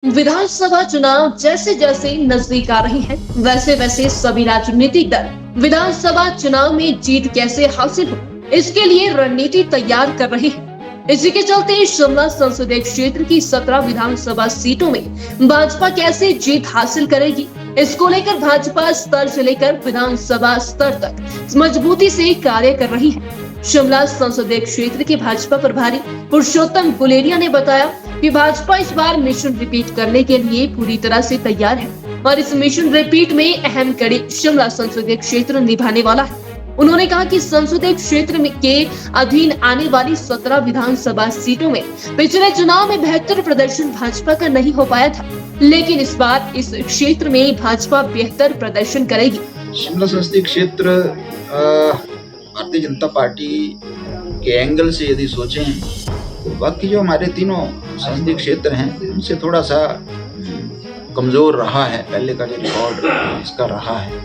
विधानसभा चुनाव जैसे जैसे नजदीक आ रहे हैं, वैसे वैसे सभी राजनीतिक दल विधानसभा चुनाव में जीत कैसे हासिल हो, इसके लिए रणनीति तैयार कर रहे हैं। इसी के चलते शिमला संसदीय क्षेत्र की 17 विधानसभा सीटों में भाजपा कैसे जीत हासिल करेगी, इसको लेकर भाजपा स्तर से लेकर विधानसभा स्तर तक मजबूती से कार्य कर रही है। शिमला संसदीय क्षेत्र के भाजपा प्रभारी पुरुषोत्तम गुलेरिया ने बताया कि भाजपा इस बार मिशन रिपीट करने के लिए पूरी तरह से तैयार है और इस मिशन रिपीट में अहम कड़ी शिमला संसदीय क्षेत्र निभाने वाला है। उन्होंने कहा कि संसदीय क्षेत्र में के अधीन आने वाली 17 विधानसभा सीटों में पिछले चुनाव में बेहतर प्रदर्शन भाजपा का नहीं हो पाया था, लेकिन इस बार इस क्षेत्र में भाजपा बेहतर प्रदर्शन करेगी। शिमला संसदीय क्षेत्र भारतीय जनता पार्टी के एंगल से यदि सोचें तो बाकी जो हमारे तीनों संसदीय क्षेत्र हैं उनसे थोड़ा सा कमजोर रहा है। पहले का जो रिकॉर्ड इसका रहा है,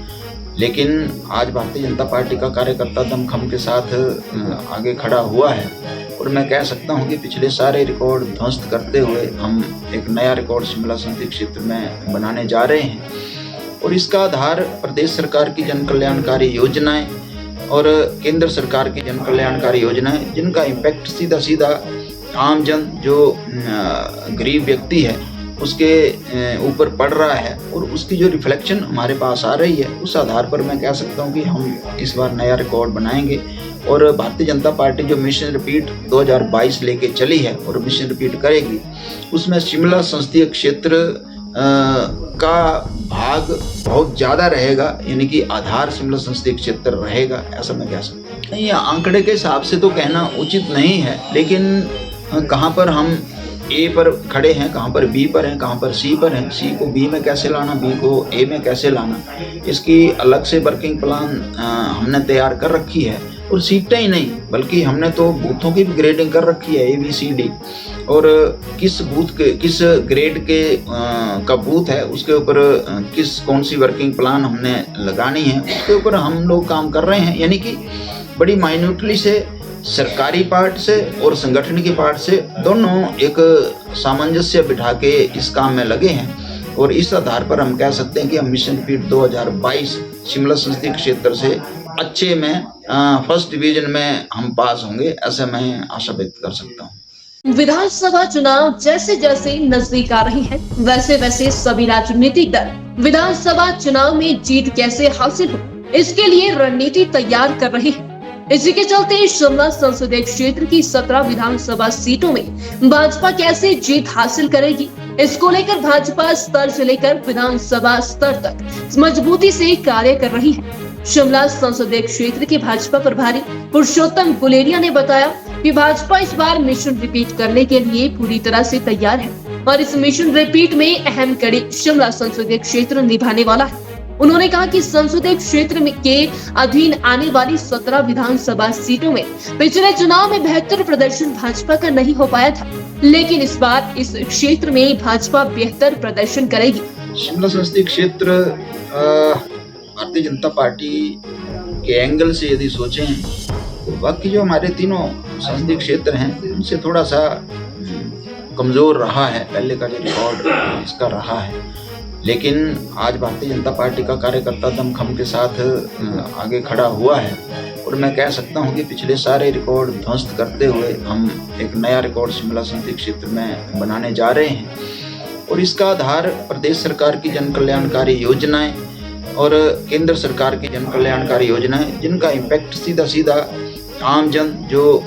लेकिन आज भारतीय जनता पार्टी का कार्यकर्ता दमखम के साथ आगे खड़ा हुआ है और मैं कह सकता हूं कि पिछले सारे रिकॉर्ड ध्वस्त करते हुए हम एक नया रिकॉर्ड शिमला संसदीय क्षेत्र में बनाने जा रहे हैं। और इसका आधार प्रदेश सरकार की जन कल्याणकारी योजनाएं और केंद्र सरकार की जन कल्याणकारी योजनाएं, जिनका इम्पैक्ट सीधा सीधा आम जन जो गरीब व्यक्ति है उसके ऊपर पड़ रहा है और उसकी जो रिफ्लेक्शन हमारे पास आ रही है, उस आधार पर मैं कह सकता हूं कि हम इस बार नया रिकॉर्ड बनाएंगे। और भारतीय जनता पार्टी जो मिशन रिपीट 2022 लेके चली है और मिशन रिपीट करेगी, उसमें शिमला संसदीय क्षेत्र का भाग बहुत ज़्यादा रहेगा, यानी कि आधार शिमला संसदीय क्षेत्र रहेगा, ऐसा मैं कह सकता हूँ। नहीं, आंकड़े के हिसाब से तो कहना उचित नहीं है, लेकिन कहाँ पर हम ए पर खड़े हैं, कहाँ पर बी पर हैं, कहाँ पर सी पर हैं, सी को बी में कैसे लाना, बी को ए में कैसे लाना, इसकी अलग से वर्किंग प्लान हमने तैयार कर रखी है। और सीटें ही नहीं बल्कि हमने तो बूथों की भी ग्रेडिंग कर रखी है, ABCD, और किस बूथ के किस ग्रेड के का बूथ है उसके ऊपर कौन सी वर्किंग प्लान हमने लगानी है, उसके ऊपर हम लोग काम कर रहे हैं। यानी कि बड़ी माइन्यूटली से सरकारी पार्ट से और संगठन की पार्ट से दोनों एक सामंजस्य बिठा के इस काम में लगे हैं। और इस आधार पर हम कह सकते हैं कि हम मिशन रिपीट 2022 शिमला संसदीय क्षेत्र से अच्छे में फर्स्ट डिवीजन में हम पास होंगे, ऐसे मैं आशा व्यक्त कर सकता हूँ। विधानसभा चुनाव जैसे जैसे नजदीक आ रहे हैं, वैसे वैसे सभी राजनीतिक दल विधानसभा चुनाव में जीत कैसे हासिल हो, इसके लिए रणनीति तैयार कर रहे हैं। इसी के चलते शिमला संसदीय क्षेत्र की 17 विधानसभा सीटों में भाजपा कैसे जीत हासिल करेगी, इसको लेकर भाजपा स्तर से लेकर विधानसभा स्तर तक मजबूती से कार्य कर रही है। शिमला संसदीय क्षेत्र के भाजपा प्रभारी पुरुषोत्तम गुलेरिया ने बताया कि भाजपा इस बार मिशन रिपीट करने के लिए पूरी तरह से तैयार है और इस मिशन रिपीट में अहम कड़ी शिमला संसदीय क्षेत्र निभाने वाला है। उन्होंने कहा कि संसदीय क्षेत्र में के अधीन आने वाली 17 विधानसभा सीटों में पिछले चुनाव में बेहतर प्रदर्शन भाजपा का नहीं हो पाया था, लेकिन इस बार इस क्षेत्र में भाजपा बेहतर प्रदर्शन करेगी। शिमला संसदीय क्षेत्र भारतीय जनता पार्टी के एंगल से यदि सोचें तो बाकी जो हमारे तीनों संसदीय क्षेत्र हैं उनसे थोड़ा सा कमजोर रहा है। पहले का जो रिकॉर्ड इसका रहा है, लेकिन आज भारतीय जनता पार्टी का कार्यकर्ता दमखम के साथ आगे खड़ा हुआ है और मैं कह सकता हूं कि पिछले सारे रिकॉर्ड ध्वस्त करते हुए हम एक नया रिकॉर्ड शिमला संसदीय क्षेत्र में बनाने जा रहे हैं। और इसका आधार प्रदेश सरकार की जन कल्याणकारी योजनाएं और केंद्र सरकार की जन कल्याणकारी योजनाएं, जिनका इम्पैक्ट सीधा सीधा आम जन जो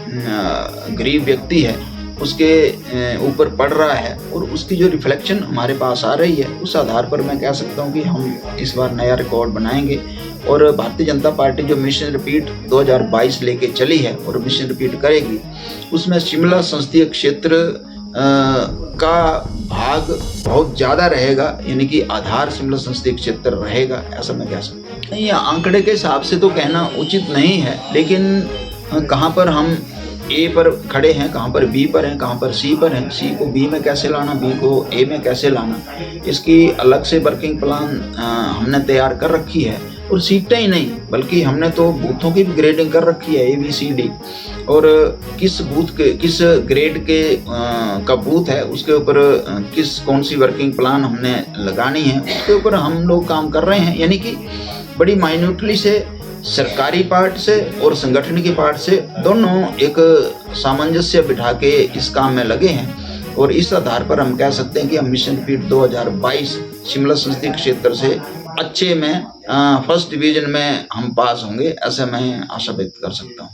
गरीब व्यक्ति है उसके ऊपर पड़ रहा है और उसकी जो रिफ्लेक्शन हमारे पास आ रही है, उस आधार पर मैं कह सकता हूं कि हम इस बार नया रिकॉर्ड बनाएंगे। और भारतीय जनता पार्टी जो मिशन रिपीट 2022 लेके चली है और मिशन रिपीट करेगी, उसमें शिमला संसदीय क्षेत्र का भाग बहुत ज़्यादा रहेगा, यानी कि आधार शिमला संसदीय क्षेत्र रहेगा, ऐसा मैं कह सकता हूँ। नहीं, आंकड़े के हिसाब से तो कहना उचित नहीं है, लेकिन कहाँ पर हम ए पर खड़े हैं, कहाँ पर बी पर हैं, कहाँ पर सी पर हैं, सी को बी में कैसे लाना, बी को ए में कैसे लाना, इसकी अलग से वर्किंग प्लान हमने तैयार कर रखी है। और सीटें ही नहीं बल्कि हमने तो बूथों की भी ग्रेडिंग कर रखी है ABCD, और किस बूथ के किस ग्रेड के का बूथ है उसके ऊपर कौन सी वर्किंग प्लान हमने लगानी है उसके ऊपर हम लोग काम कर रहे हैं। यानी कि बड़ी माइन्यूटली से सरकारी पार्ट से और संगठन की पार्ट से दोनों एक सामंजस्य बिठा के इस काम में लगे हैं, और इस आधार पर हम कह सकते हैं कि हम मिशन फीट 2022 शिमला संसदीय क्षेत्र से अच्छे में फर्स्ट डिवीजन में हम पास होंगे, ऐसे मैं आशा व्यक्त कर सकता हूँ।